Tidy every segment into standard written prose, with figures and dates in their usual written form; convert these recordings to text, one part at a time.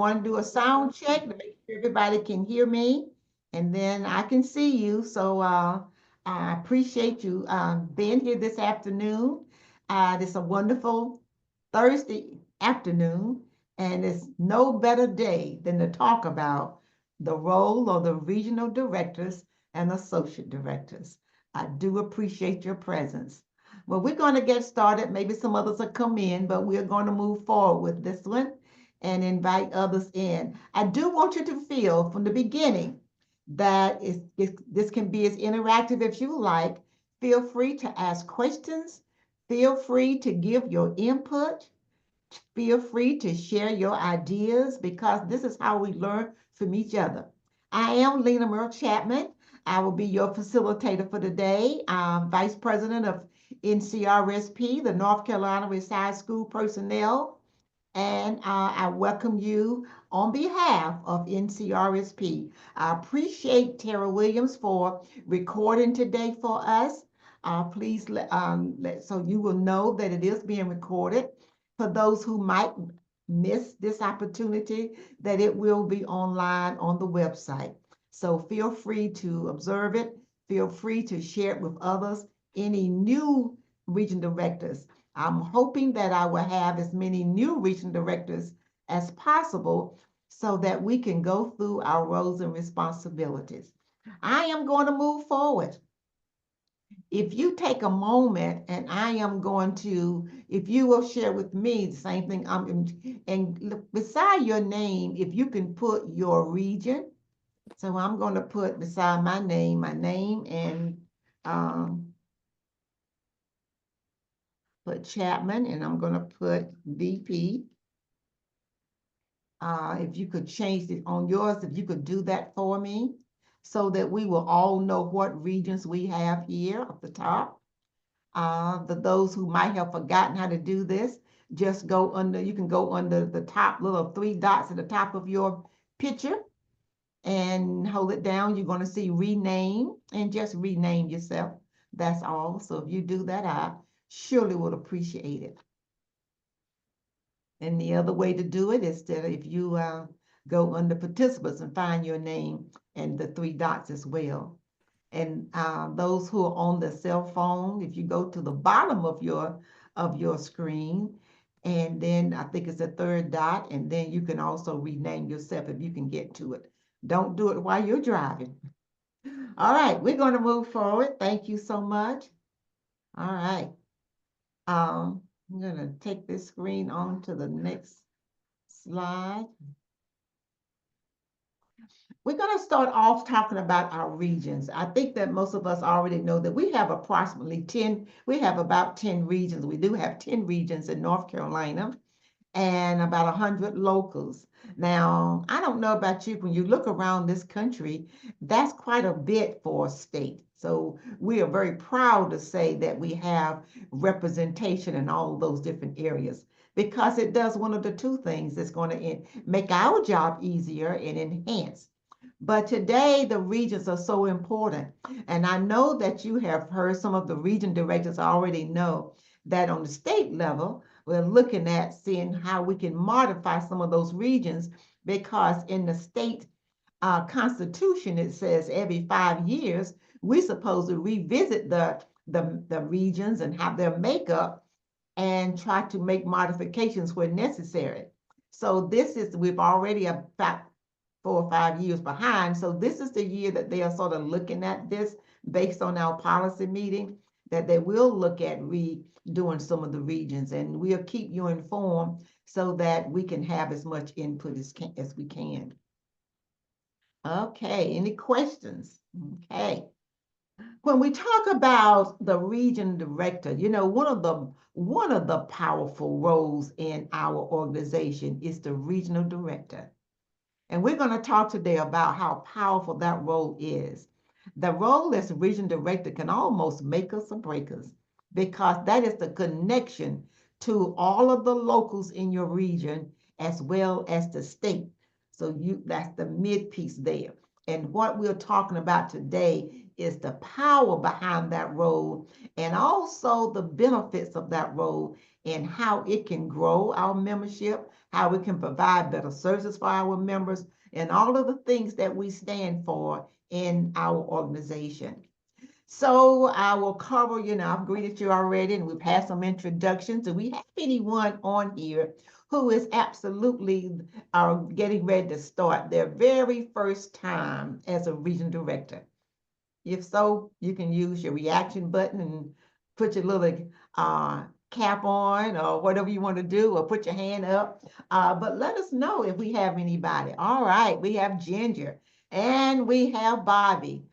want to do a sound check to make sure everybody can hear me, and then I can see you. So I appreciate you being here this afternoon. It's a wonderful Thursday afternoon, and it's no better day than to talk about the role of the regional directors and associate directors. I do appreciate your presence. Well, we're going to get started. Maybe some others will come in, but we're going to move forward with this one and invite others in. I do want you to feel from the beginning that this can be as interactive as you like. Feel free to ask questions. Feel free to give your input. Feel free to share your ideas because this is how we learn from each other. I am Lena Murill-Chapman. I will be your facilitator for today. I'm Vice President of NCRSP, the North Carolina Reside School Personnel, and I welcome you on behalf of NCRSP. I appreciate Tara Williams for recording today for us. Please so you will know that it is being recorded. For those who might miss this opportunity, that it will be online on the website. So feel free to observe it. Feel free to share it with others. Any new region directors, I'm hoping that I will have as many new region directors as possible so that we can go through our roles and responsibilities. I am going to move forward. If you take a moment and I am going to, if you will share with me the same thing, and beside your name, if you can put your region. So I'm going to put beside my name, and put Chapman, and I'm going to put VP. If you could change it on yours, if you could do that for me, so that we will all know what regions we have here at the top. Those who might have forgotten how to do this, just go under, you can go under the top little 3 dots at the top of your picture and hold it down. You're going to see rename and just rename yourself. That's all. So if you do that, I surely would appreciate it. And the other way to do it is that if you go under participants and find your name and the 3 dots as well. And those who are on the cell phone, if you go to the bottom of your screen, and then I think it's the 3rd dot, and then you can also rename yourself if you can get to it. Don't do it while you're driving. All right, we're going to move forward. Thank you so much. All right. I'm going to take this screen on to the next slide. We're going to start off talking about our regions. I think that most of us already know that we have approximately 10, we have about 10 regions. We do have 10 regions in North Carolina and about 100 locals. Now, I don't know about you, when you look around this country, that's quite a bit for a state. So we are very proud to say that we have representation in all those different areas, because it does one of the 2 things that's going to make our job easier and enhance. But today, the regions are so important. And I know that you have heard some of the region directors already know that on the state level, we're looking at seeing how we can modify some of those regions, because in the state constitution, it says every 5 years, we're supposed to revisit the regions and have their makeup and try to make modifications where necessary. So this is, we've already about 4 or 5 years behind. So this is the year that they are sort of looking at this based on our policy meeting, that they will look at redoing some of the regions, and we'll keep you informed so that we can have as much input as we can. Okay, any questions? Okay. When we talk about the region director, you know, one of the powerful roles in our organization is the regional director. And we're going to talk today about how powerful that role is. The role as region director can almost make us or break us, because that is the connection to all of the locals in your region as well as the state. So that's the mid piece there. And what we're talking about today is the power behind that role, and also the benefits of that role and how it can grow our membership, how we can provide better services for our members, and all of the things that we stand for in our organization. So I will cover, I've greeted you already and we've had some introductions. Do we have anyone on here who is absolutely getting ready to start their very first time as a region director? If so, you can use your reaction button and put your little cap on or whatever you want to do, or put your hand up. But let us know if we have anybody. All right, we have Ginger and we have Bobby.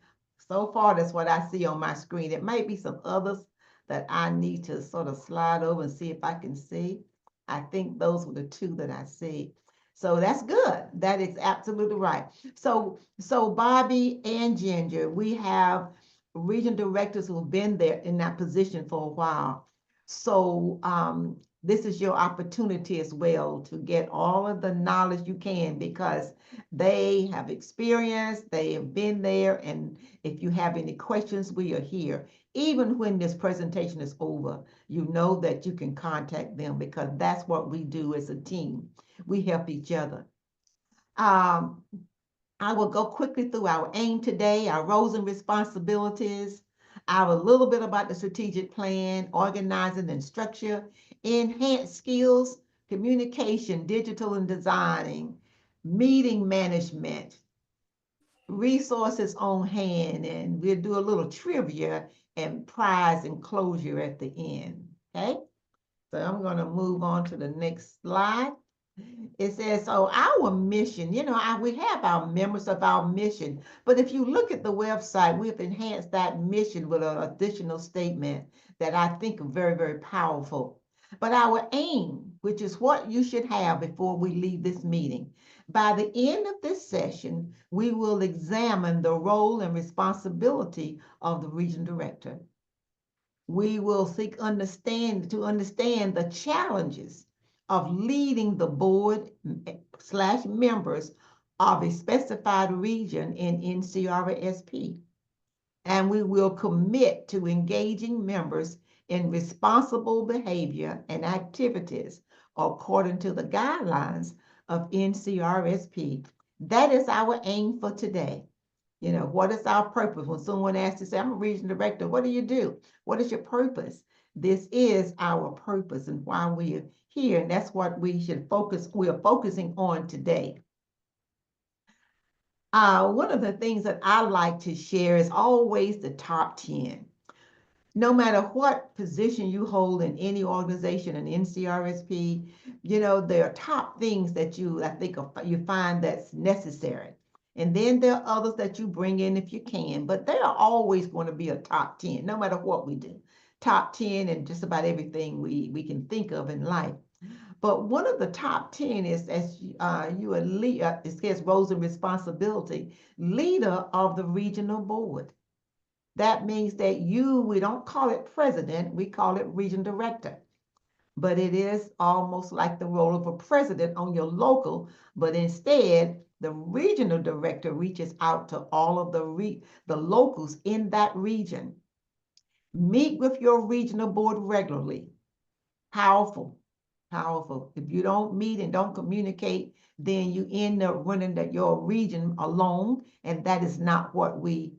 So far, that's what I see on my screen. It might be some others that I need to sort of slide over and see if I can see. I think those were the two that I see. So that's good. That is absolutely right. So Bobby and Ginger, we have region directors who have been there in that position for a while. So this is your opportunity as well to get all of the knowledge you can, because they have experience, they have been there, and if you have any questions, we are here. Even when this presentation is over, you know that you can contact them, because that's what we do as a team. We help each other. I will go quickly through our aim today, our roles and responsibilities, our little bit about the strategic plan, organizing and structure, enhanced skills, communication, digital and designing, meeting management, resources on hand, and we'll do a little trivia and prize and closure at the end, okay? So I'm gonna move on to the next slide. It says, so our mission, we have our members of our mission, but if you look at the website, we've enhanced that mission with an additional statement that I think are very, very powerful. But our aim, which is what you should have before we leave this meeting, by the end of this session, we will examine the role and responsibility of the region director. We will seek to understand the challenges of leading the board / members of a specified region in NCRSP. And we will commit to engaging members in responsible behavior and activities according to the guidelines of NCRSP. That is our aim for today. What is our purpose? When someone asks to say, I'm a region director, what do you do? What is your purpose? This is our purpose and why we are here. And that's what we are focusing on today. One of the things that I like to share is always the top 10. No matter what position you hold in any organization in NCRSP, there are top things that you find that's necessary. And then there are others that you bring in if you can, but they are always going to be a top 10, no matter what we do. Top 10 and just about everything we can think of in life. But one of the top 10 is, as you are leader, it says roles and responsibility, leader of the regional board. That means that we don't call it president, we call it region director. But it is almost like the role of a president on your local, but instead, the regional director reaches out to all of the locals in that region. Meet with your regional board regularly. Powerful, powerful. If you don't meet and don't communicate, then you end up running your region alone, and that is not what we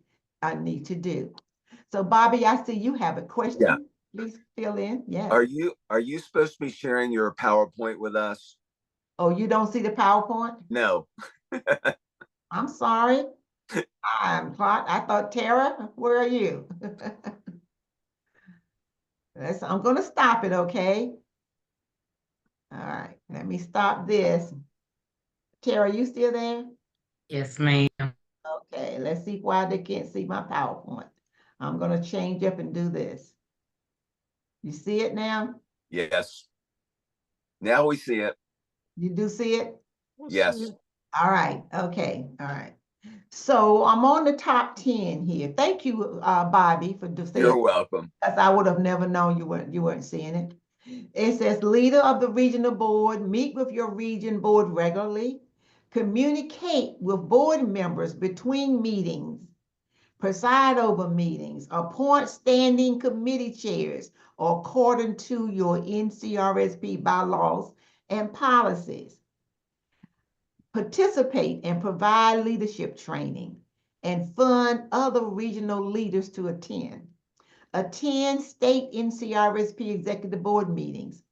need to do. So Bobby, I see you have a question. Yeah. Please fill in. Yes. Are you supposed to be sharing your PowerPoint with us? Oh, you don't see the PowerPoint? No. I'm sorry. I thought, Tara, where are you? I'm going to stop it, okay? All right, let me stop this. Tara, you still there? Yes, ma'am. Okay, let's see why they can't see my PowerPoint. I'm going to change up and do this. You see it now? Yes. Now we see it. You do see it? Yes. All right, okay, all right. So I'm on the top 10 here. Thank you, Bobby, for saying. You're welcome. Because I would have never known you weren't seeing it. It says leader of the regional board, meet with your region board regularly, communicate with board members between meetings, preside over meetings, appoint standing committee chairs according to your NCRSP bylaws and policies. participate and provide leadership training, and fund other regional leaders to attend state NCRSP executive board meetings,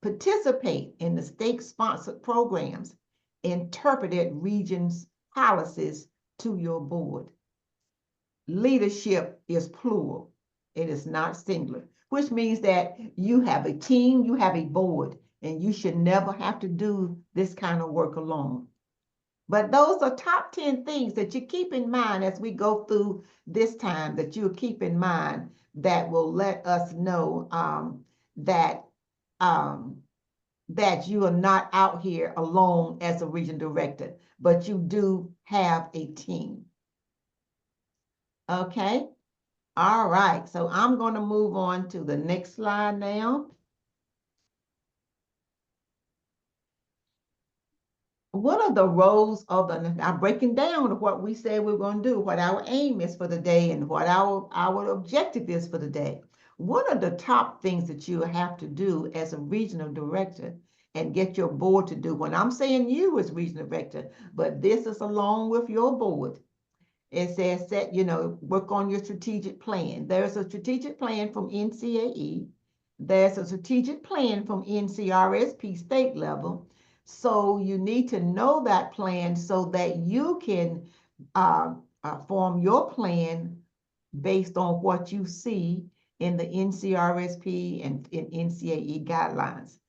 participate in the state-sponsored programs, interpreted regions' policies to your board. Leadership is plural. It is not singular, which means that you have a team, you have a board, and you should never have to do this kind of work alone. But those are top 10 things that you keep in mind as we go through this time, that you'll keep in mind that will let us know that that you are not out here alone as a region director, but you do have a team. Okay. All right. So I'm going to move on to the next slide now. What are the roles of I'm breaking down what we said we're going to do, what our aim is for the day, and what our objective is for the day. What are the top things that you have to do as a regional director and get your board to do? When I'm saying you as regional director, but this is along with your board. It says that, work on your strategic plan. There's a strategic plan from NCAE. There's a strategic plan from NCRSP state level. So you need to know that plan so that you can form your plan based on what you see in the NCRSP and in NCAE guidelines.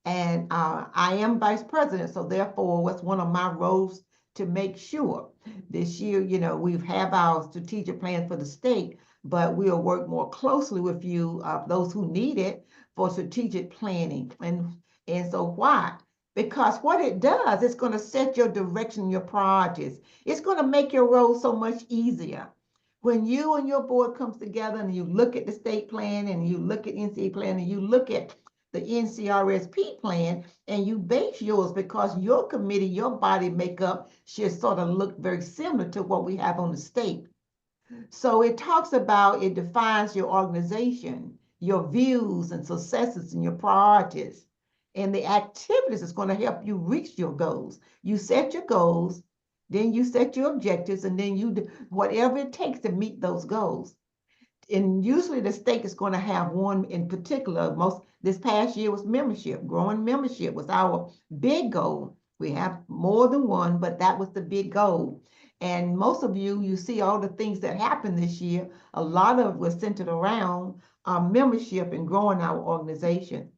And I am vice president, so therefore, what's one of my roles to make sure this year, we have our strategic plan for the state, but we'll work more closely with you, those who need it, for strategic planning. And so why? Because what it does, it's going to set your direction, your priorities. It's going to make your role so much easier. When you and your board comes together and you look at the state plan and you look at NCA plan and you look at the NCRSP plan and you base yours, because your committee, your body makeup should sort of look very similar to what we have on the state. So it defines your organization, your views and successes and your priorities, and the activities that's going to help you reach your goals. You set your goals, then you set your objectives, and then you do whatever it takes to meet those goals. And usually the state is going to have one in particular. This past year was membership. Growing membership was our big goal. We have more than one, but that was the big goal. And most of you see all the things that happened this year. A lot of it was centered around our membership and growing our organization.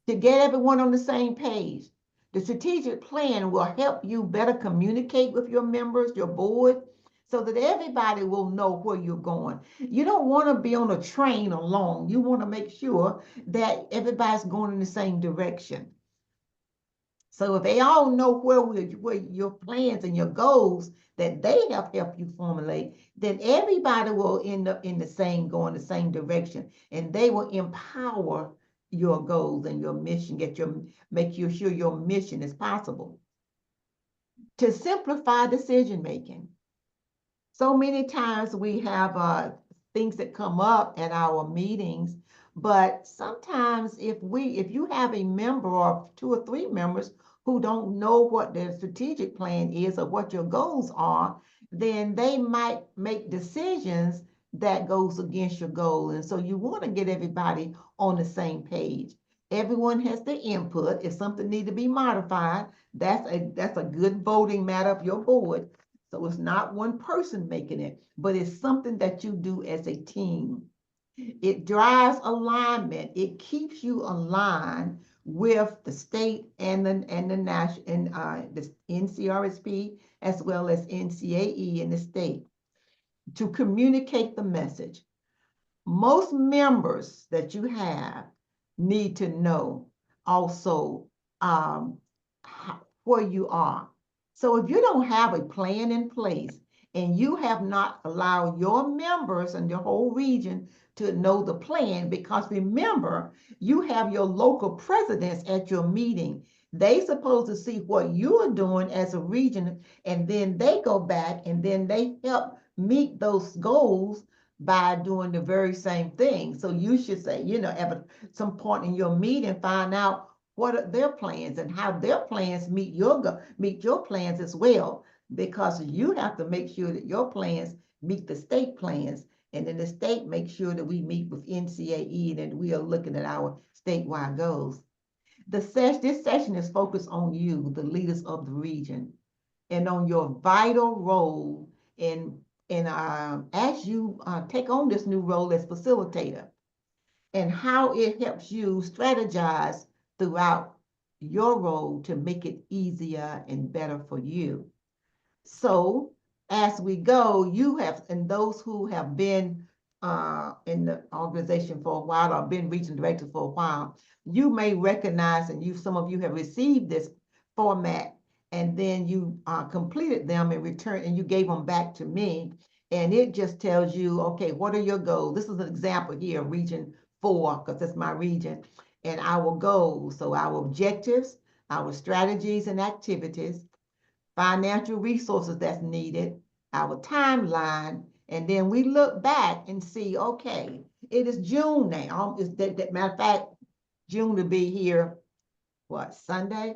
To get everyone on the same page, the strategic plan will help you better communicate with your members, your board, so that everybody will know where you're going. You don't want to be on a train alone. You want to make sure that everybody's going in the same direction. So if they all know where your plans and your goals that they have helped you formulate, then everybody will end up going the same direction, and they will empower your goals and your mission, make sure your mission is possible. To simplify decision making. So many times we have things that come up at our meetings, but sometimes if you have a member or 2 or 3 members who don't know what their strategic plan is or what your goals are, then they might make decisions that goes against your goal. And so you want to get everybody on the same page. Everyone has their input. If something needs to be modified, that's a good voting matter of your board. So it's not one person making it, but it's something that you do as a team. It drives alignment. It keeps you aligned with the state and the national and the NCRSP as well as NCAE in the state to communicate the message. Most members that you have need to know also where you are. So if you don't have a plan in place and you have not allowed your members and your whole region to know the plan, because remember, you have your local presidents at your meeting. They supposed to see what you are doing as a region, and then they go back and then they help meet those goals by doing the very same thing. So you should say, at some point in your meeting, find out what are their plans and how their plans meet your plans as well, because you have to make sure that your plans meet the state plans, and then the state makes sure that we meet with NCAE and that we are looking at our statewide goals. This session is focused on you, the leaders of the region, and on your vital role in as you take on this new role as facilitator, and how it helps you strategize throughout your role to make it easier and better for you. So as we go, you have, and those who have been in the organization for a while or been region director for a while, you may recognize, and some of you have received this format, and then you completed them and returned, and you gave them back to me. And it just tells you, okay, what are your goals? This is an example here, Region 4, because that's my region, and our goals. So our objectives, our strategies and activities, financial resources that's needed, our timeline, and then we look back and see, okay, it is June now. Matter of fact, June to be here, what, Sunday?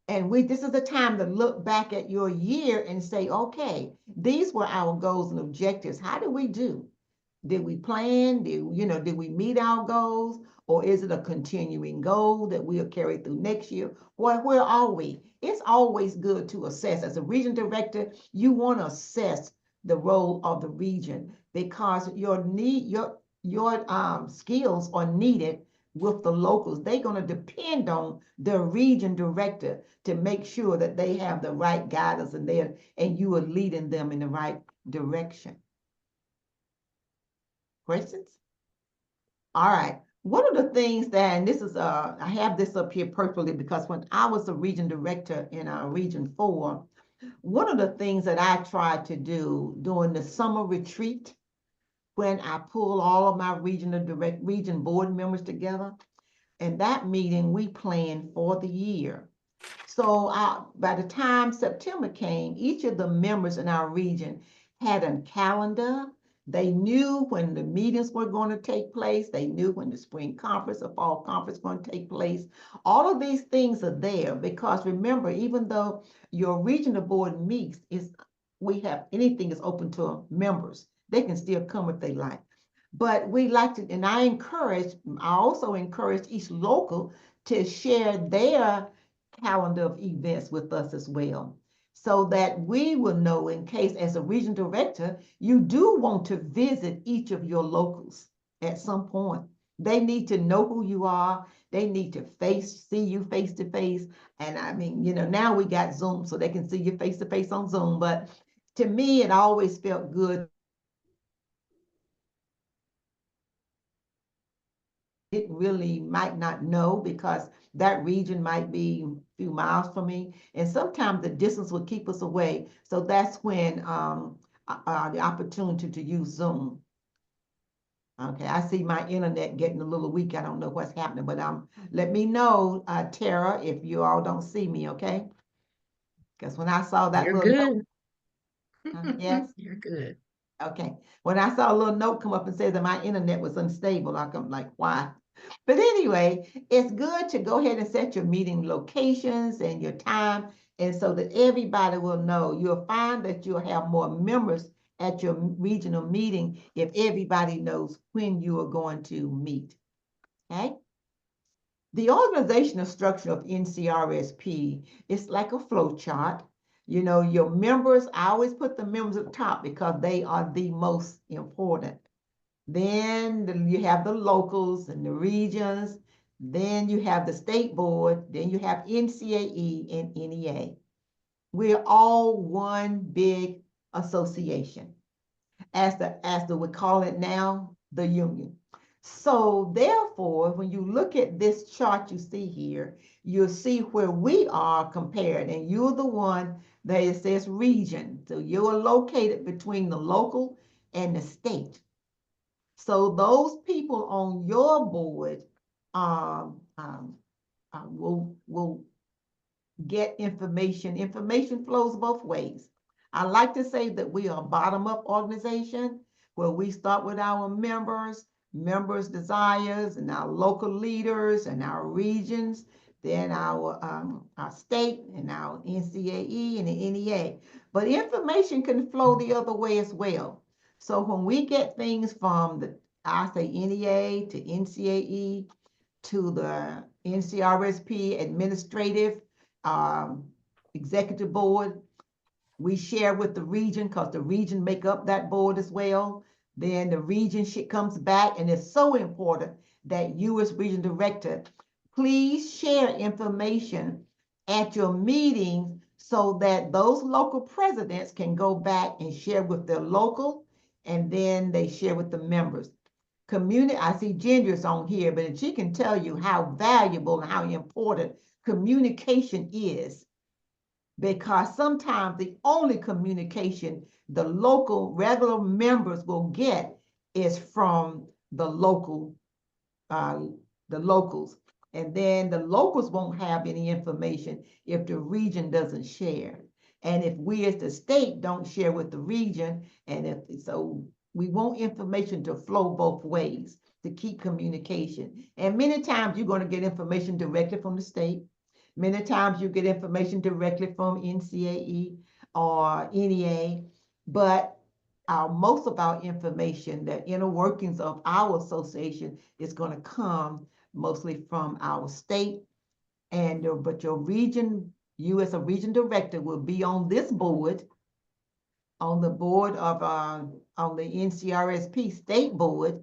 And this is the time to look back at your year and say, okay, these were our goals and objectives. How did we do? Did we plan? Did we meet our goals? Or is it a continuing goal that we'll carry through next year? Where are we? It's always good to assess. As a region director, you want to assess the role of the region, because your skills are needed with the locals. They're going to depend on the region director to make sure that they have the right guidance and you are leading them in the right direction. Questions? All right. One of the things that, and this is, I have this up here purposely because when I was the region director in Region 4, one of the things that I tried to do during the summer retreat, when I pull all of my region board members together, in that meeting, we planned for the year. So by the time September came, each of the members in our region had a calendar. They knew when the meetings were going to take place. They knew when the spring conference or fall conference was going to take place. All of these things are there because remember, even though your regional board meets, anything is open to members. They can still come if they like. But we like to, and I also encourage each local to share their calendar of events with us as well, so that we will know in case, as a region director, you do want to visit each of your locals at some point. They need to know who you are. They need to see you face to face. And I mean, now we got Zoom, so they can see you face to face on Zoom. But to me, it always felt good. It really might not know because that region might be a few miles from me. And sometimes the distance will keep us away. So that's when the opportunity to use Zoom. Okay, I see my internet getting a little weak. I don't know what's happening, but let me know, Tara, if you all don't see me, okay? Because when I saw that You're little note, good. yes, You're good. okay. When I saw a little note come up and say that my internet was unstable, I'm like, why? But anyway, it's good to go ahead and set your meeting locations and your time, and so that everybody will know. You'll find that you'll have more members at your regional meeting if everybody knows when you are going to meet. Okay? The organizational structure of NCRSP is like a flow chart. Your members, I always put the members at the top because they are the most important. Then you have the locals and the regions. Then you have the state board. Then you have NCAE and NEA. We're all one big association, as we call it now, the union. So therefore, when you look at this chart you see here, you'll see where we are compared, and you're the one that it says region. So you're located between the local and the state. So those people on your board will get information. Information flows both ways. I like to say that we are a bottom-up organization where we start with our members' desires, and our local leaders and our regions. then our state and our NCAE and the NEA. But information can flow the other way as well. So when we get things from I say NEA to NCAE to the NCRSP administrative um, executive board, we share with the region because the region make up that board as well. Then the region shit comes back, and it's so important that you as region director, please share information at your meetings so that those local presidents can go back and share with their local, and then they share with the members. Community, I see Ginger's on here, but she can tell you how valuable and how important communication is, because sometimes the only communication the local regular members will get is from uh, the locals. And then the locals won't have any information if the region doesn't share. And if we as the state don't share with the region, and if so, we want information to flow both ways to keep communication. And many times you're going to get information directly from the state. Many times you get information directly from NCAE or NEA, but most of our information, the inner workings of our association, is going to come mostly from our state. And but your region, you as a region director will be on this board, on the board of on the NCRSP state board,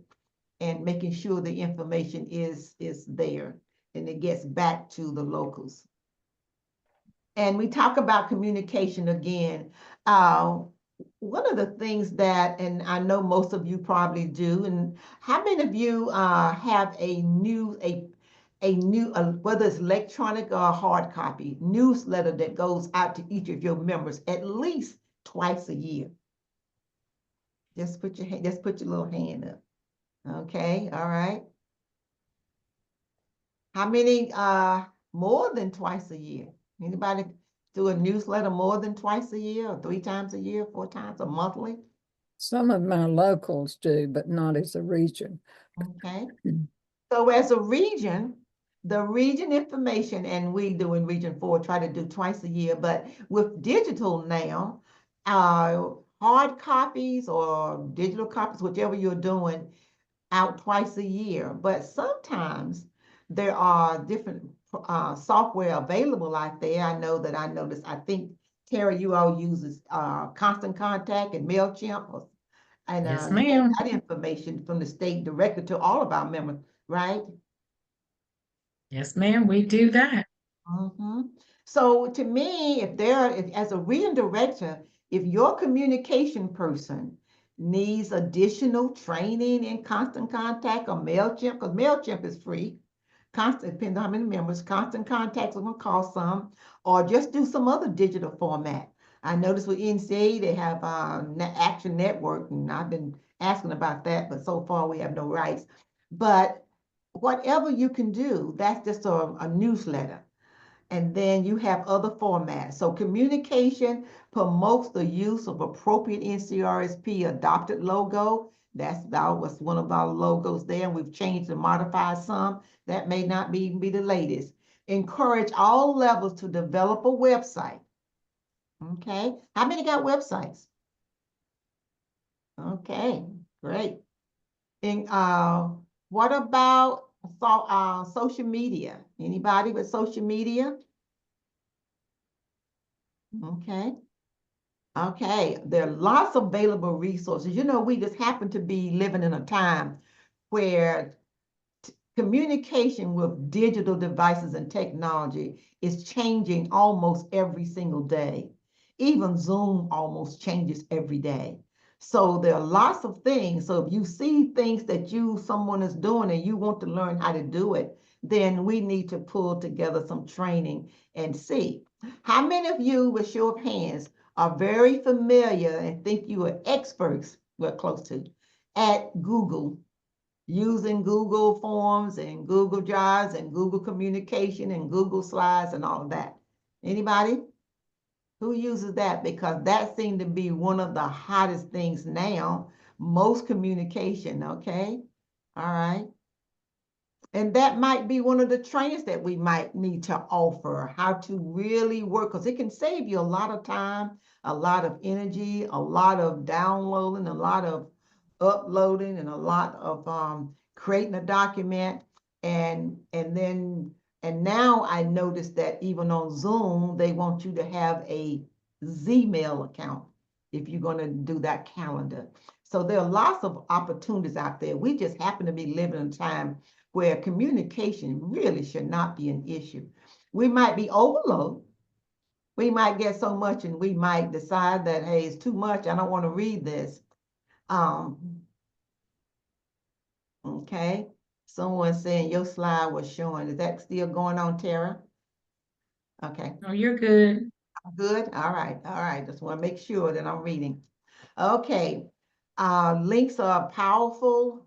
and making sure the information is there and it gets back to the locals. And we talk about communication again. One of the things that, and I know most of you probably do, and how many of you have a new, whether it's electronic or hard copy, newsletter that goes out to each of your members at least twice a year? Just put your little hand up. Okay, all right. How many more than twice a year? Anybody do a newsletter more than twice a year, or 3 times a year, 4 times, or monthly? Some of my locals do, but not as a region. Okay. So as a region, the region information, and we do in Region 4, try to do twice a year, but with digital now, hard copies or digital copies, whichever you're doing, out twice a year. But sometimes there are different software available out there. I know that I noticed, I think, Tara, you all uses Constant Contact and MailChimp, and Yes, you get ma'am. that information from the state directly to all of our members, right? Yes, ma'am, we do that. Mm-hmm. So to me, if as a region director, if your communication person needs additional training in Constant Contact or MailChimp, because MailChimp is free, constant, depending on how many members, Constant Contacts are gonna cost some, or just do some other digital format. I noticed with NCA, they have Action Network, and I've been asking about that, but so far we have no rights. But whatever you can do, that's just a newsletter. And then you have other formats. So communication promotes the use of appropriate NCRSP adopted logo. That was one of our logos there, and we've changed and modified some. That may not be the latest. Encourage all levels to develop a website. Okay, how many got websites? Okay, great. And what about social media? Anybody with social media? Okay. Okay, there are lots of available resources. You know, we just happen to be living in a time where communication with digital devices and technology is changing almost every single day. Even Zoom almost changes every day. So there are lots of things. So if you see things that someone is doing and you want to learn how to do it, then we need to pull together some training and see. How many of you, with show of hands, are very familiar and think you are experts, well, close to, at Google, using Google Forms and Google Drives and Google Communication and Google Slides and all of that? Anybody? Who uses that? Because that seemed to be one of the hottest things now. Most communication, okay? All right. And that might be one of the trainings that we might need to offer, how to really work, because it can save you a lot of time, a lot of energy, a lot of downloading, a lot of uploading, and a lot of creating a document. And now I noticed that even on Zoom, they want you to have a Zmail account if you're going to do that calendar. So there are lots of opportunities out there. We just happen to be living in a time where communication really should not be an issue. We might be overloaded. We might get so much and we might decide that, hey, it's too much. I don't want to read this. Okay. Someone saying your slide was showing. Is that still going on, Tara? Okay. Oh, you're good. Good. All right. All right. Just want to make sure that I'm reading. Okay. Links are powerful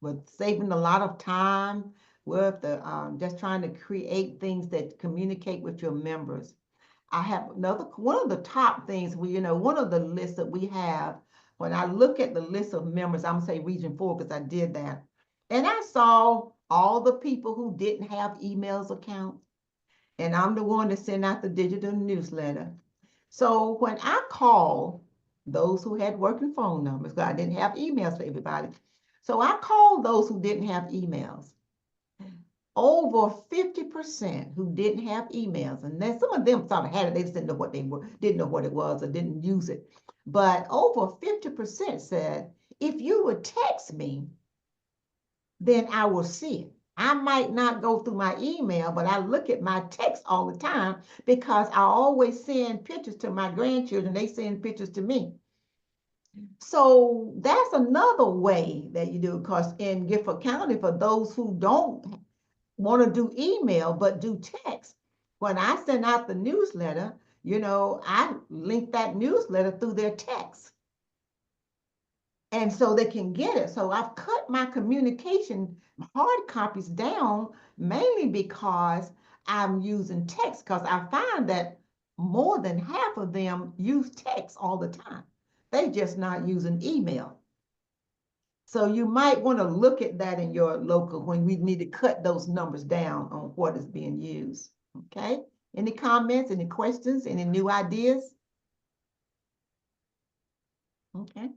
with saving a lot of time with the just trying to create things that communicate with your members. I have one of the top things one of the lists that we have, when I look at the list of members, I'm gonna say Region 4 because I did that. And I saw all the people who didn't have emails accounts. And I'm the one that sent out the digital newsletter. So when I called those who had working phone numbers, because I didn't have emails for everybody. So I called those who didn't have emails. Over 50% who didn't have emails, and then some of them sort of had it, they just didn't know what they were, didn't know what it was, or didn't use it. But over 50% said, if you would text me, then I will see it. I might not go through my email, but I look at my text all the time because I always send pictures to my grandchildren. They send pictures to me. So that's another way that you do it, because in Gifford County, for those who don't want to do email but do text, when I send out the newsletter, I link that newsletter through their text. And so they can get it. So I've cut my communication hard copies down mainly because I'm using text, because I find that more than half of them use text all the time. They just not using email. So you might want to look at that in your local when we need to cut those numbers down on what is being used. Okay. Any comments, any questions, any new ideas? Okay.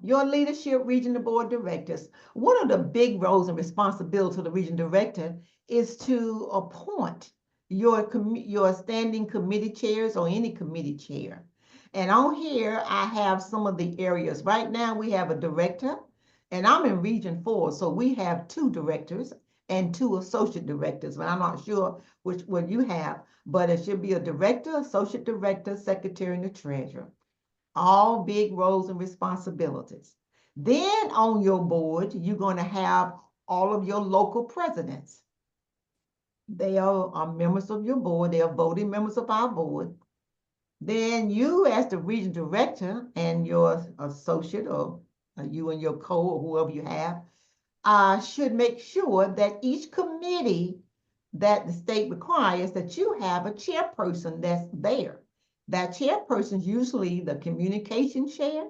Your leadership, regional board directors. One of the big roles and responsibilities of the regional director is to appoint your standing committee chairs or any committee chair. And on here, I have some of the areas. Right now, we have a director, and I'm in Region 4, so we have 2 directors and 2 associate directors, but I'm not sure which one you have, but it should be a director, associate director, secretary, and a treasurer. All big roles and responsibilities. Then on your board, you're going to have all of your local presidents. They are members of your board. They are voting members of our board. Then you, as the region director, and your associate, or you and your co, or whoever you have, should make sure that each committee that the state requires, that you have a chairperson that's there. That chairperson is usually the communication chair,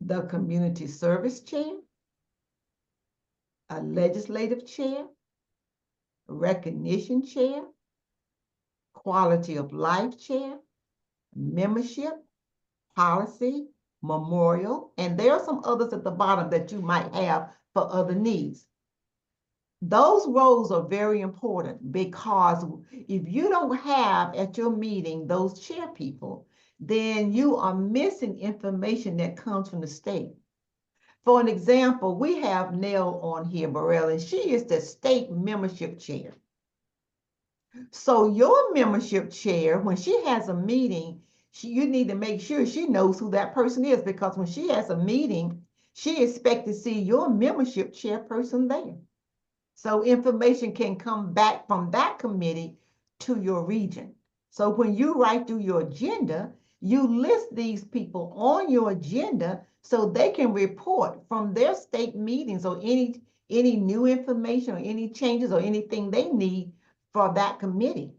the community service chair, a legislative chair, recognition chair, quality of life chair, membership, policy, memorial, and there are some others at the bottom that you might have for other needs. Those roles are very important, because if you don't have at your meeting those chair people, then you are missing information that comes from the state. For an example, we have Nell on here, Murill, and she is the state membership chair. So your membership chair, when she has a meeting, you need to make sure she knows who that person is, because when she has a meeting, she expects to see your membership chairperson there. So information can come back from that committee to your region. So when you write through your agenda, you list these people on your agenda so they can report from their state meetings, or any new information or any changes or anything they need for that committee.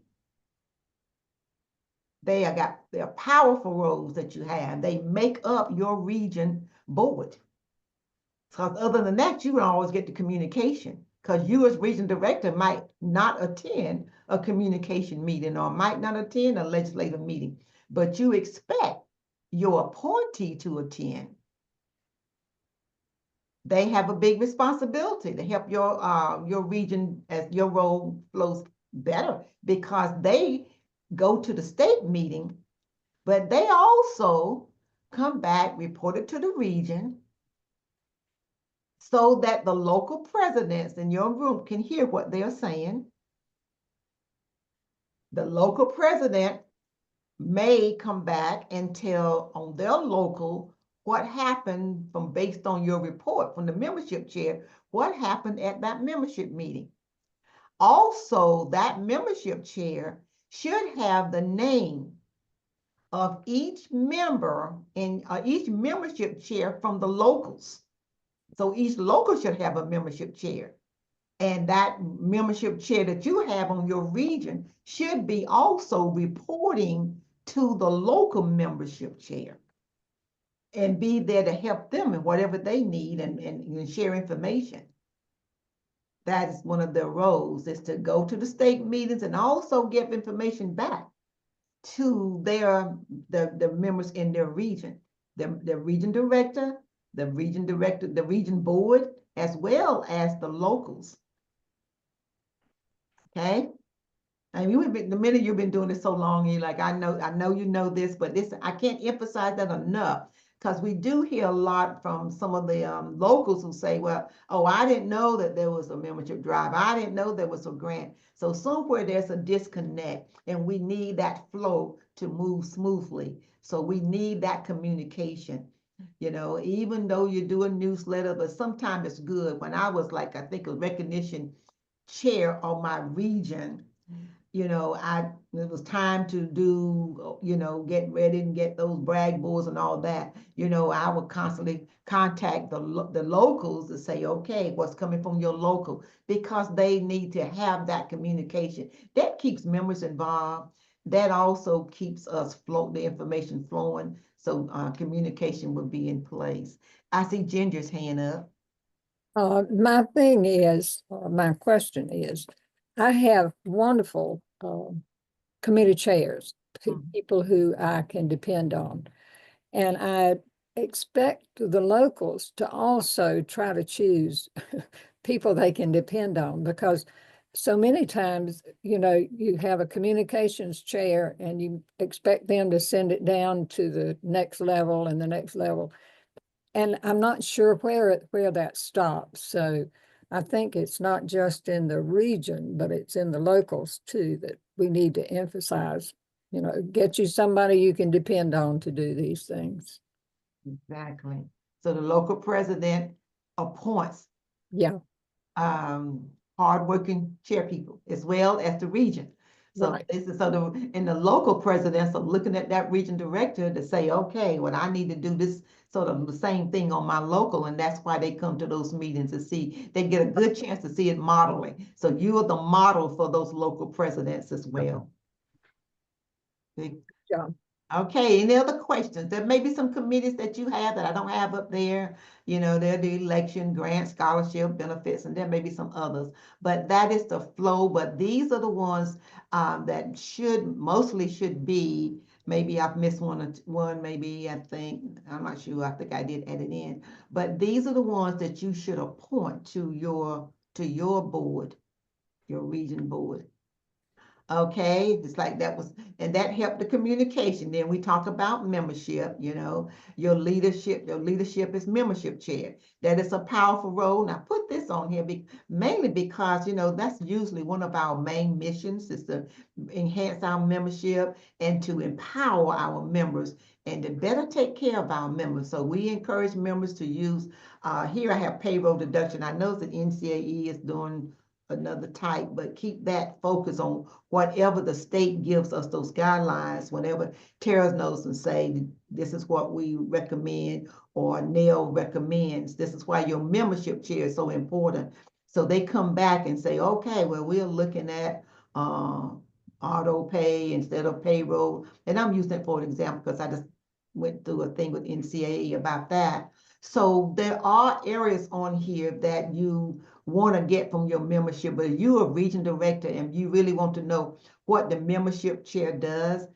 They're powerful roles that you have. They make up your region board. Because other than that, you would always get the communication. Because you as region director might not attend a communication meeting or might not attend a legislative meeting, but you expect your appointee to attend. They have a big responsibility to help your region as your role flows better because they go to the state meeting, but they also come back, report it to the region so that the local presidents in your room can hear what they're saying. The local president may come back and tell on their local what happened from based on your report from the membership chair, what happened at that membership meeting. Also, that membership chair should have the name of each member in each membership chair from the locals. So each local should have a membership chair. And that membership chair that you have on your region should be also reporting to the local membership chair and be there to help them in whatever they need and share information. That is one of their roles, is to go to the state meetings and also give information back to the members in their region, the region director, the region board, as well as the locals. Okay. I mean, the minute you've been doing this so long, you're like, I know you know this, but this, I can't emphasize that enough because we do hear a lot from some of the locals who say, well, oh, I didn't know that there was a membership drive. I didn't know there was a grant. So somewhere there's a disconnect and we need that flow to move smoothly. So we need that communication. You know, even though you do a newsletter, but sometimes it's good. When I was like, I think a recognition chair of my region, you know, it was time to do, you know, get ready and get those brag boards and all that. You know, I would constantly contact the locals to say, okay, what's coming from your local, because they need to have that communication. That keeps members involved. That also keeps us the information flowing. So communication would be in place. I see Ginger's hand up. My thing is, my question is, I have wonderful committee chairs, people who I can depend on. And I expect the locals to also try to choose people they can depend on, because so many times, you know, you have a communications chair and you expect them to send it down to the next level and the next level. And I'm not sure where that stops. So I think it's not just in the region, but it's in the locals too, that we need to emphasize, you know, get you somebody you can depend on to do these things. Exactly. So the local president appoints Yeah. Hardworking chair people as well as the region. So Right. this is and the local presidents are looking at that region director to say, okay, well, I need to do this sort of the same thing on my local, and that's why they come to those meetings to see, they get a good chance to see it modeling. So you are the model for those local presidents as well. Yeah. Okay, any other questions? There may be some committees that you have that I don't have up there. You know, they're the election, grant, scholarship, benefits, and there may be some others. But that is the flow. But these are the ones that mostly should be. Maybe I've missed one, maybe I think, I'm not sure. I think I did add it in. But these are the ones that you should appoint to your board, your region board. Okay, it's like that was, and that helped the communication. Then we talk about membership, you know, your leadership is membership chair. That is a powerful role. Now put this on here mainly because, you know, that's usually one of our main missions, is to enhance our membership and to empower our members and to better take care of our members. So we encourage members to use, here I have payroll deduction. I know that NCAE is doing another type, but keep that focus on whatever the state gives us, those guidelines. Whenever Tara knows and say, this is what we recommend, or Neil recommends, this is why your membership chair is so important. So they come back and say, okay, well, we're looking at auto pay instead of payroll. And I'm using it for an example because I just went through a thing with NCAE about that. So there are areas on here that you want to get from your membership, but if you're a region director and you really want to know what the membership chair does,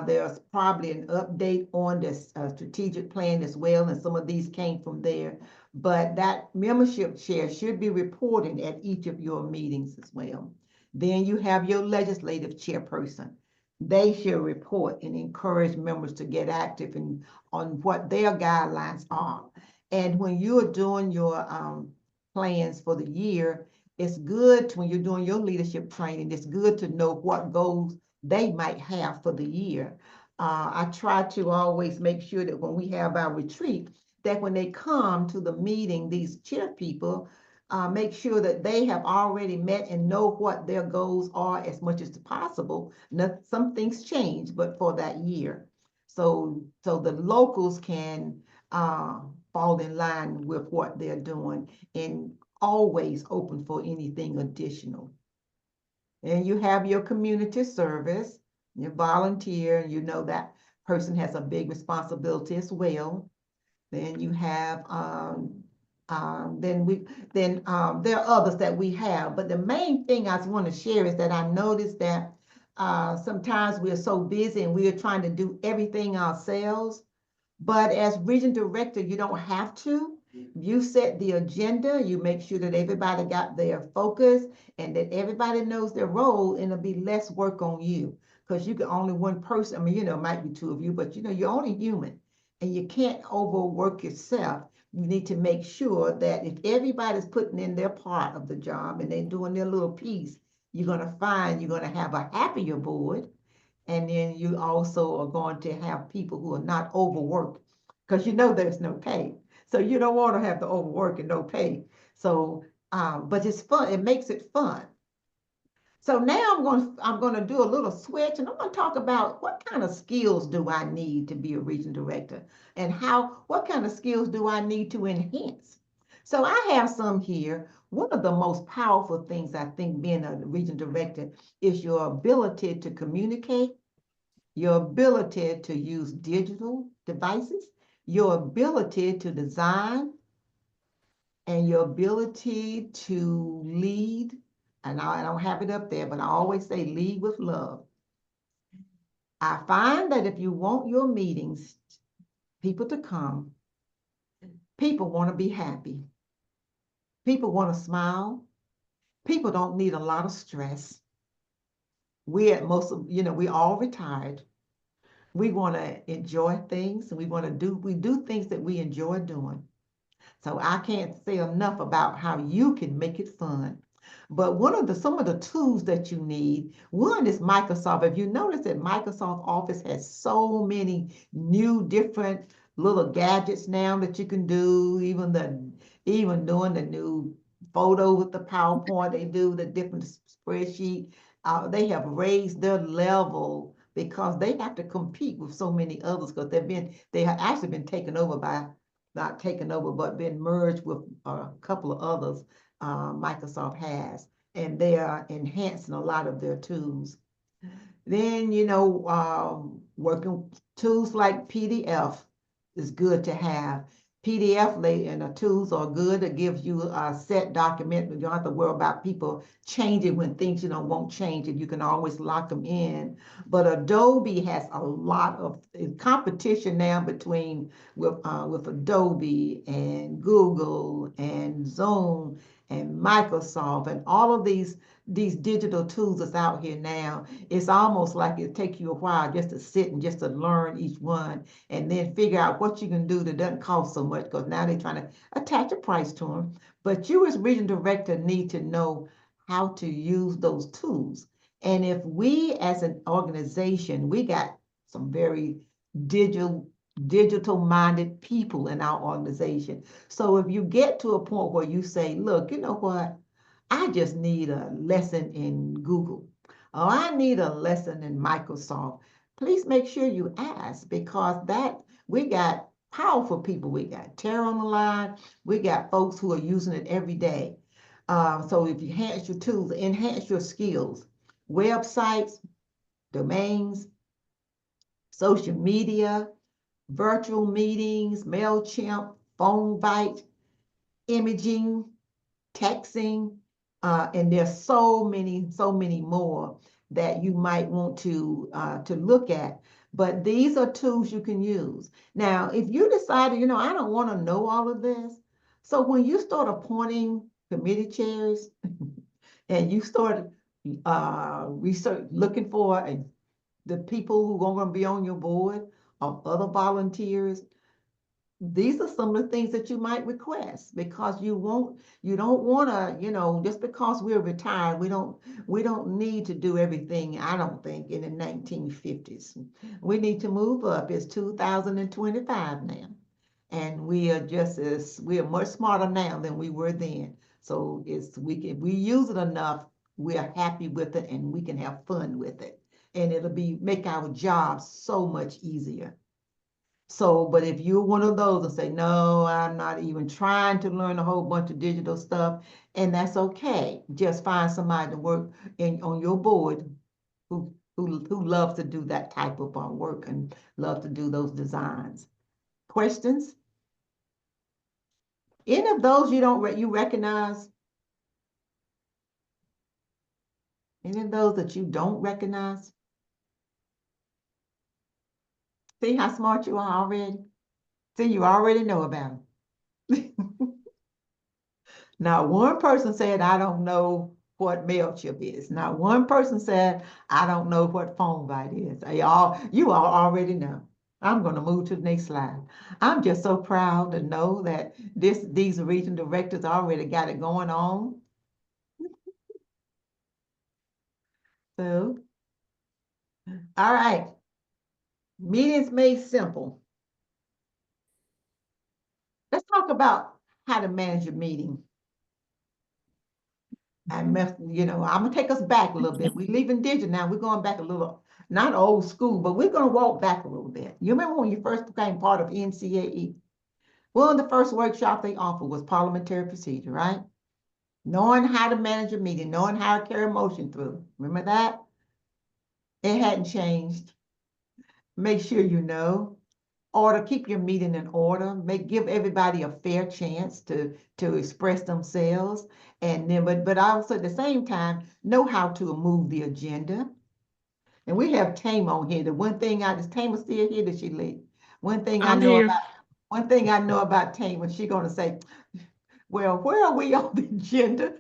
there's probably an update on this strategic plan as well, and some of these came from there. But that membership chair should be reporting at each of your meetings as well. Then you have your legislative chairperson. They should report and encourage members to get active in on what their guidelines are. And when you're doing your plans for the year, it's good when you're doing your leadership training, it's good to know what goals they might have for the year. I try to always make sure that when we have our retreat, that when they come to the meeting, these chair people, make sure that they have already met and know what their goals are as much as possible. Now, some things change, but for that year. So the locals can fall in line with what they're doing and always open for anything additional. And you have your community service, your volunteer, and you know that person has a big responsibility as well. Then you have there are others that we have, but the main thing I want to share is that I noticed that sometimes we're so busy and we are trying to do everything ourselves. But as region director, you don't have to. You set the agenda, you make sure that everybody got their focus and that everybody knows their role, and it'll be less work on you. Because you can only one person, I mean, it might be two of you, but you're only human and you can't overwork yourself. You need to make sure that if everybody's putting in their part of the job and they're doing their little piece, you're gonna have a happier board. And then you also are going to have people who are not overworked because there's no pay. So you don't want to have to overwork and no pay. So, but it's fun. It makes it fun. So now I'm going to do a little switch and I'm going to talk about what kind of skills do I need to be a region director and what kind of skills do I need to enhance. So I have some here. One of the most powerful things I think being a region director is your ability to communicate, your ability to use digital devices, your ability to design, and your ability to lead. And I don't have it up there, but I always say lead with love. I find that if you want your meetings, people to come, people want to be happy. People want to smile. People don't need a lot of stress. We all retired. We want to enjoy things and we do things that we enjoy doing. So I can't say enough about how you can make it fun. But some of the tools that you need, one is Microsoft. If you notice that Microsoft Office has so many new different little gadgets now that you can do, even doing the new photo with the PowerPoint, they do the different spreadsheet. They have raised their level because they have to compete with so many others because they have actually been taken over by not taken over, but been merged with a couple of others Microsoft has, and they are enhancing a lot of their tools. Then, working tools like PDF is good to have. PDF and the tools are good. It gives you a set document. You don't have to worry about people changing when things won't change, and you can always lock them in. But Adobe has a lot of competition now with Adobe and Google and Zoom and Microsoft and all of these digital tools that's out here now. It's almost like it takes you a while just to sit and just to learn each one and then figure out what you can do that doesn't cost so much because now they're trying to attach a price to them. But you as region director need to know how to use those tools. And if we as an organization, we got some very digital minded people in our organization. So if you get to a point where you say, look, you know what? I just need a lesson in Google, or I need a lesson in Microsoft. Please make sure you ask because we got powerful people. We got Tara on the line. We got folks who are using it every day. So if you enhance your tools, enhance your skills, websites, domains, social media, virtual meetings, MailChimp, phone bite, imaging, texting, and there's so many more that you might want to look at. But these are tools you can use. Now, if you decided, I don't want to know all of this, so when you start appointing committee chairs and you start research looking for the people who are going to be on your board of other volunteers, these are some of the things that you might request because you don't want to, just because we're retired, we don't need to do everything, I don't think, in the 1950s. We need to move up. It's 2025 now. And we are much smarter now than we were then. So if we use it enough, we're happy with it and we can have fun with it. And it'll make our job so much easier. So, but if you're one of those and say, no, I'm not even trying to learn a whole bunch of digital stuff, and that's okay. Just find somebody to work on your board who loves to do that type of work and love to do those designs. Questions? Any of those you recognize? Any of those that you don't recognize? See how smart you are already? See, you already know about them. Not one person said, I don't know what MailChimp is. Not one person said, I don't know what PhoneBite is. You all already know. I'm going to move to the next slide. I'm just so proud to know that these region directors already got it going on. So, all right. Meetings made simple. Let's talk about how to manage a meeting. I'm gonna take us back a little bit. We're leaving digital now. We're going back a little, not old school, but we're gonna walk back a little bit. You remember when you first became part of NCAE? One of the first workshops they offered was parliamentary procedure, right? Knowing how to manage a meeting, knowing how to carry a motion through. Remember that? It hadn't changed. Make sure you know. Order, keep your meeting in order. Give everybody a fair chance to express themselves, and then but also at the same time know how to move the agenda. And we have Tame on here. The one thing is Tama still here? Did she leave? One thing I I'm know here. about one thing I know about Tama, she's gonna say, "Well, where are we on the agenda?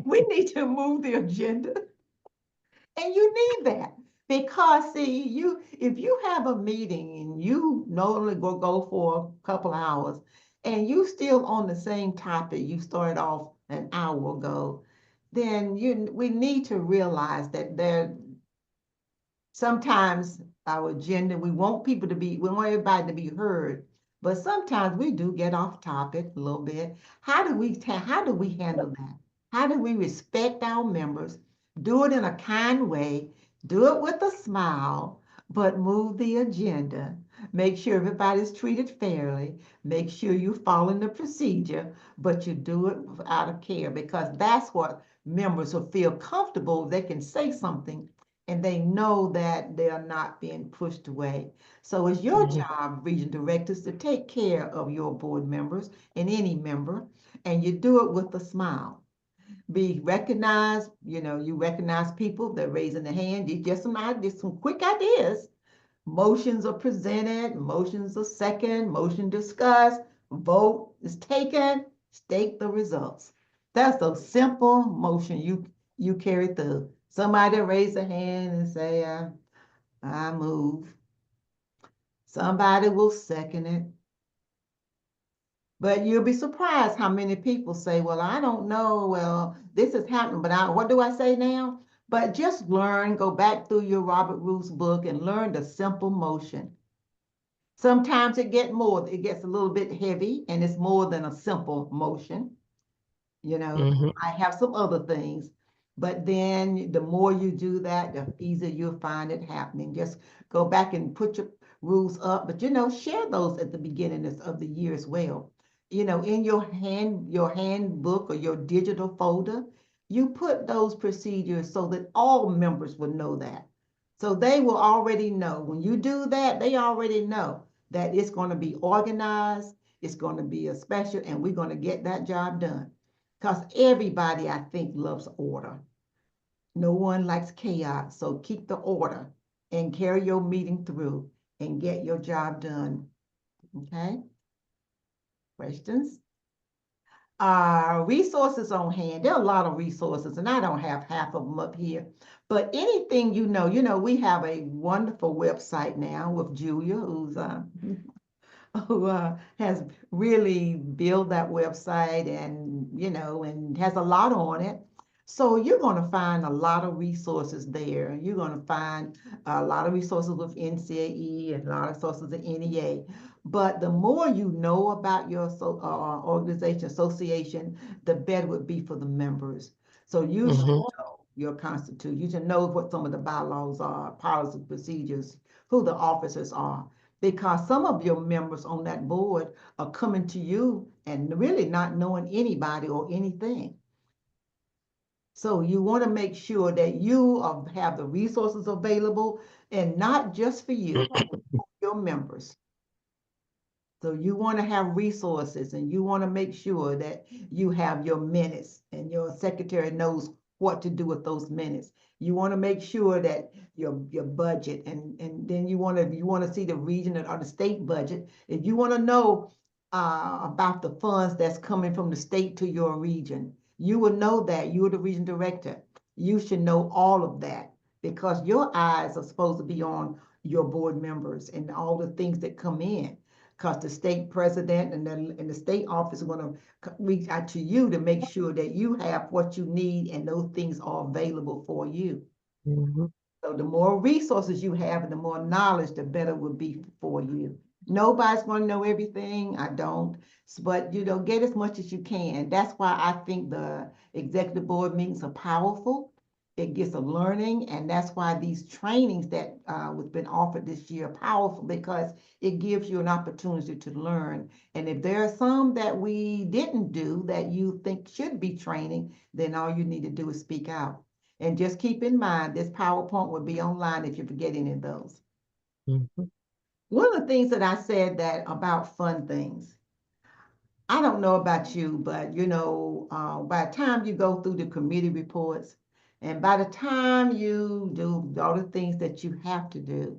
We need to move the agenda." And you need that because see, if you have a meeting and you normally go for a couple hours and you still on the same topic you started off an hour ago, then we need to realize that sometimes our agenda, we want everybody to be heard, but sometimes we do get off topic a little bit. How do we handle that? How do we respect our members, do it in a kind way, do it with a smile, but move the agenda, make sure everybody's treated fairly, make sure you're following the procedure, but you do it out of care because that's what members will feel comfortable. They can say something and they know that they are not being pushed away. So it's your job, region directors, to take care of your board members and any member, and you do it with a smile. Be recognized, you recognize people, they're raising their hand. You just some quick ideas. Motions are presented, motions are second, motion discussed, vote is taken, state the results. That's a simple motion you carry through. Somebody raise a hand and say, I move. Somebody will second it. But you'll be surprised how many people say, well, I don't know, well, this is happening, but what do I say now? But just learn, go back through your Robert Rules book and learn the simple motion. Sometimes it gets a little bit heavy and it's more than a simple motion. I have some other things, but then the more you do that, the easier you'll find it happening. Just go back and put your rules up, but share those at the beginning of the year as well. In your handbook or your digital folder, you put those procedures so that all members will know that. So they will already know. When you do that, they already know. that it's going to be organized, it's going to be a special, and we're going to get that job done. Because everybody, I think, loves order. No one likes chaos, so keep the order and carry your meeting through and get your job done. Okay? Questions? Resources on hand. There are a lot of resources, and I don't have half of them up here. But anything you know, we have a wonderful website now with Julia, who's who has really built that website, and and has a lot on it. So you're going to find a lot of resources there. You're going to find a lot of resources with NCAE and a lot of resources at NEA. But the more you know about your organization, association, the better it would be for the members. So you should know your constitution. You should know what some of the bylaws are, policy, procedures, who the officers are, because some of your members on that board are coming to you and really not knowing anybody or anything. So you want to make sure that you have the resources available, and not just for you, for your members. So you want to have resources, and you want to make sure that you have your minutes and your secretary knows what to do with those minutes. You want to make sure that your budget, and then you want to see the region or the state budget. If you want to know about the funds that's coming from the state to your region, you will know that. You are the region director. You should know all of that, because your eyes are supposed to be on your board members and all the things that come in, because the state president and the state office are going to reach out to you to make sure that you have what you need and those things are available for you. So the more resources you have and the more knowledge, the better it will be for you. Nobody's going to know everything. I don't. But, get as much as you can. That's why I think the executive board meetings are powerful. It gets a learning, and that's why these trainings that was been offered this year are powerful, because it gives you an opportunity to learn. And if there are some that we didn't do that you think should be training, then all you need to do is speak out. And just keep in mind, this PowerPoint will be online if you forget any of those. One of the things that I said that about fun things, I don't know about you, but by the time you go through the committee reports, and by the time you do all the things that you have to do,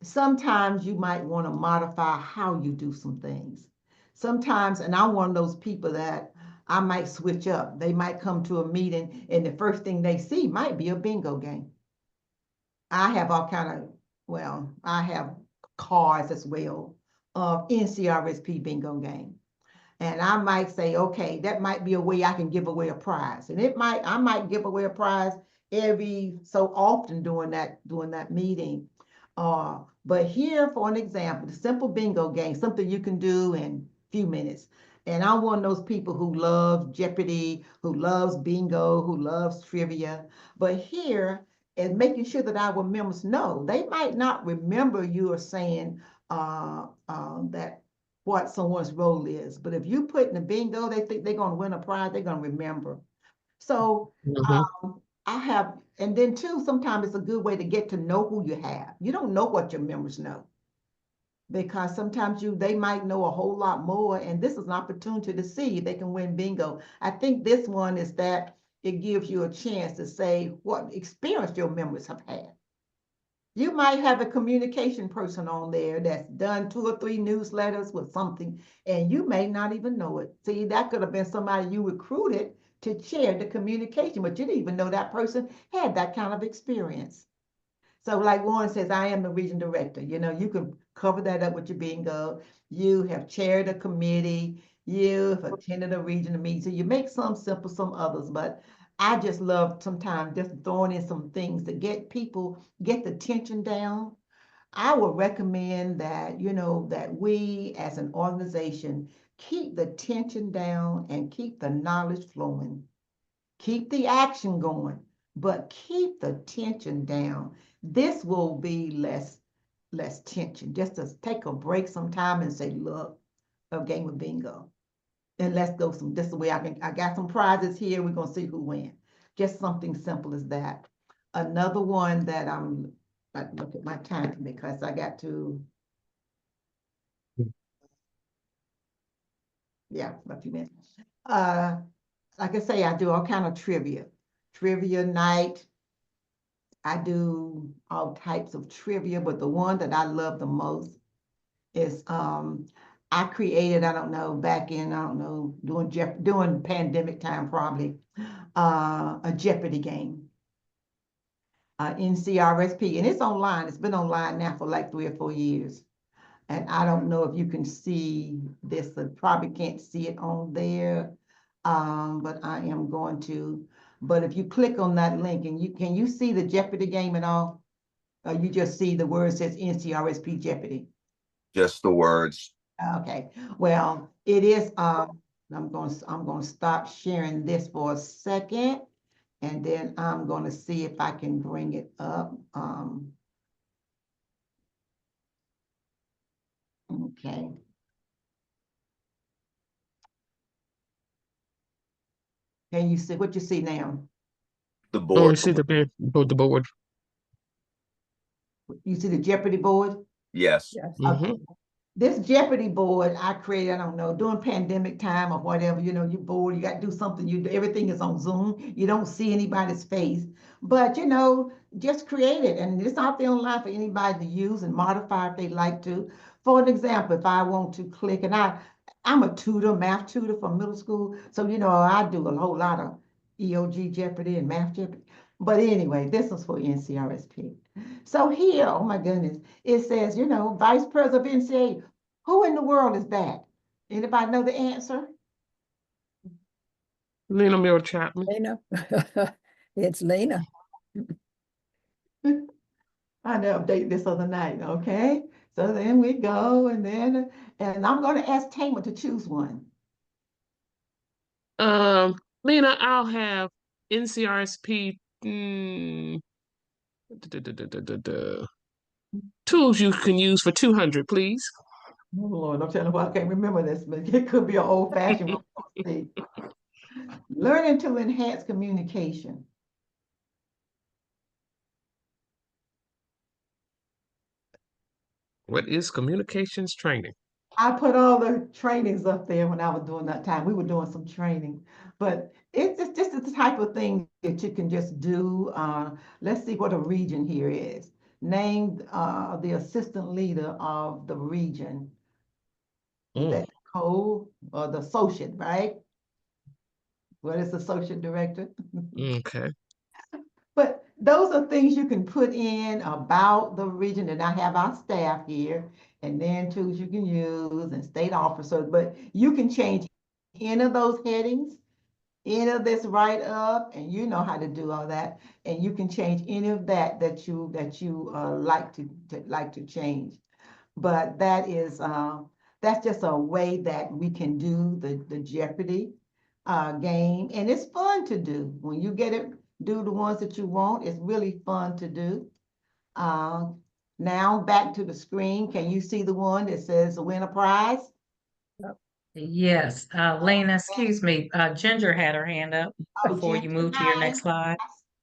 sometimes you might want to modify how you do some things. Sometimes, and I'm one of those people that I might switch up. They might come to a meeting and the first thing they see might be a bingo game. I have all kind of, I have cards as well of NCRSP bingo game. And I might say, okay, that might be a way I can give away a prize. And I might give away a prize every so often during that meeting. But here, for an example, the simple bingo game, something you can do in a few minutes. And I'm one of those people who loves Jeopardy, who loves bingo, who loves trivia. But here, and making sure that our members know, they might not remember you are saying that what someone's role is. But if you put in the bingo, they think they're going to win a prize, they're going to remember. So I have, and then too, sometimes it's a good way to get to know who you have. You don't know what your members know, because sometimes they might know a whole lot more, and this is an opportunity to see if they can win bingo. I think this one is that it gives you a chance to say what experience your members have had. You might have a communication person on there that's done 2 or 3 newsletters with something, and you may not even know it. See, that could have been somebody you recruited to chair the communication, but you didn't even know that person had that kind of experience. So like Warren says, I am the region director. You can cover that up with your bingo. You have chaired a committee. You have attended a regional meeting. So you make some simple, some others, but I just love sometimes just throwing in some things to get the tension down. I would recommend that, that we as an organization keep the tension down and keep the knowledge flowing. Keep the action going, but keep the tension down. This will be less tension. Just to take a break sometime and say, look, a game of bingo. And let's go this is the way I got some prizes here. We're gonna see who wins. Just something simple as that. Another one that I look at my time because I got to Yeah, a few minutes. Like I say, I do all kind of trivia night. I do all types of trivia, but the one that I love the most is I created, I don't know, back in, I don't know, during pandemic time probably, a Jeopardy game, NCRSP, and it's online. It's been online now for like 3 or 4 years. And I don't know if you can see this, I probably can't see it on there. But I am going to, but if you click on that link and can you see the Jeopardy game at all? Or you just see the word says NCRSP Jeopardy? Just the words. Okay, well, it is, I'm gonna stop sharing this for a second. And then I'm gonna see if I can bring it up. Okay. Can you see what you see now? The Oh, board. you see the board. You see the Jeopardy board? Yes. Yes. Okay. Mhm. This Jeopardy board I created, I don't know, during pandemic time or whatever, you're bored, you got to do something, everything is on Zoom, you don't see anybody's face, but just create it, and it's out there online for anybody to use and modify if they like to. For an example, if I want to click, and I'm a tutor, math tutor for middle school, so I do a whole lot of EOG Jeopardy and math Jeopardy. But anyway, this is for NCRSP. So here, oh my goodness, it says, Vice President of NCA, who in the world is that? Anybody know the answer? Lena Murill-Chapman. Lena. It's Lena. I know, update this other night, okay? So then we go, and I'm going to ask Tamer to choose one. Lena, I'll have NCRSP tools you can use for 200, please. Oh Lord, I'm telling you what, I can't remember this, but it could be an old fashioned one. Let's see. Learning to enhance communication. What is communications training? I put all the trainings up there when I was doing that time. We were doing some training, but it's just the type of thing that you can just do. Let's see what a region here is. Name the assistant leader of the region. Is Mm, that Cole or the associate, right? What is associate director? okay. But those are things you can put in about the region, and I have our staff here, and then tools you can use and state officers, but you can change any of those headings, any of this write-up, and you know how to do all that, and you can change any of that you like to change. But that's just a way that we can do the Jeopardy game, and it's fun to do. When you get it, do the ones that you want, it's really fun to do. Uh, Now back to the screen. Can you see the one that says win a prize? Yes, Lena, excuse me, Ginger had her hand up Oh, before you Ginger, move to your hi. next slide.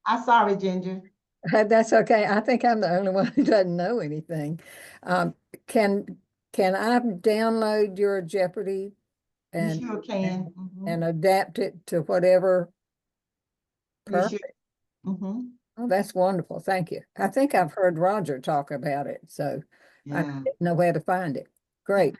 I'm sorry, Ginger. That's okay. I think I'm the only one who doesn't know anything. Um, can can I download your Jeopardy You and sure can. Mhm. and adapt it to whatever? You sure. Perfect. Mhm. Oh, that's wonderful. Thank you. I think I've heard Roger talk about it, so I Yeah. didn't know where to find it. Great.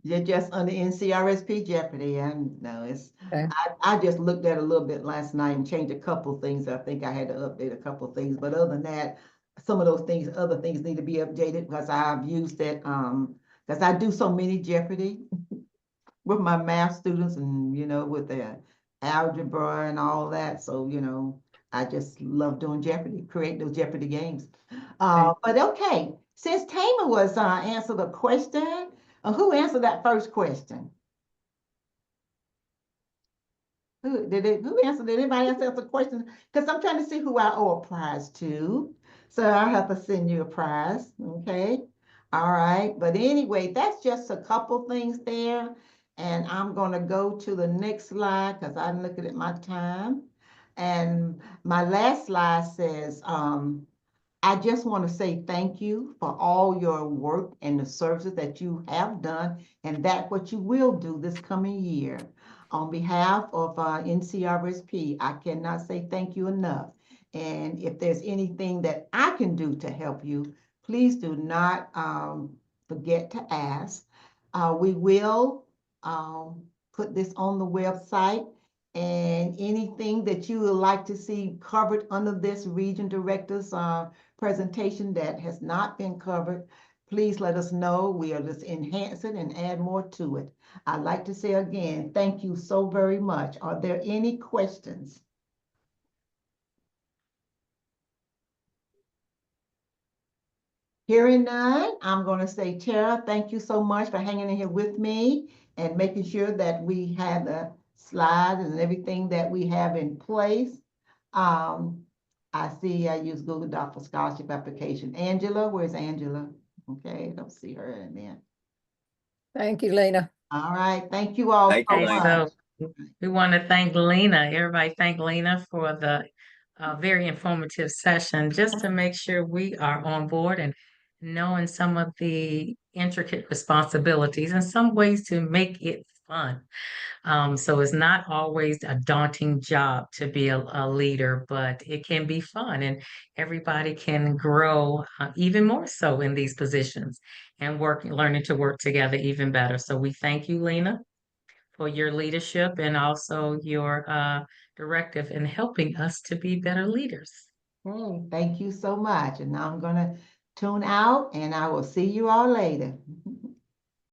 You're just under NCRSP Jeopardy, and no, Okay. I just looked at it a little bit last night and changed a couple things. I think I had to update a couple things, but other than that, some of those things, other things need to be updated because I've used it, because I do so many Jeopardy with my math students and, with their algebra and all that. So, I just love doing Jeopardy, create those Jeopardy games. But okay, since Tamer was answered the question, who answered that first question? Who answered? Did anybody else answer the question? Because I'm trying to see who I owe a prize to. So I'll have to send you a prize. Okay. All right. But anyway, that's just a couple things there. And I'm going to go to the next slide because I'm looking at my time. And my last slide says, I just want to say thank you for all your work and the services that you have done and that what you will do this coming year. On behalf of NCRSP, I cannot say thank you enough. And if there's anything that I can do to help you, please do not forget to ask. We will put this on the website, and anything that you would like to see covered under this region director's presentation that has not been covered, please let us know. We'll just enhance it and add more to it. I'd like to say again, thank you so very much. Are there any questions? Hearing none, I'm going to say, Tara, thank you so much for hanging in here with me and making sure that we have the slides and everything that we have in place. I see I use Google Doc for scholarship application. Angela, where's Angela? Okay, don't see her in there. Thank you, Lena. All right, thank you all Thank so you, Okay, Lena. much. so we want to thank Lena. Everybody thank Lena for the very informative session, just to make sure we are on board and knowing some of the intricate responsibilities and some ways to make it fun. So it's not always a daunting job to be a leader, but it can be fun and everybody can grow even more so in these positions and learning to work together even better. So we thank you, Lena, for your leadership and also your directive in helping us to be better leaders. Thank you so much. And now I'm going to tune out and I will see you all later.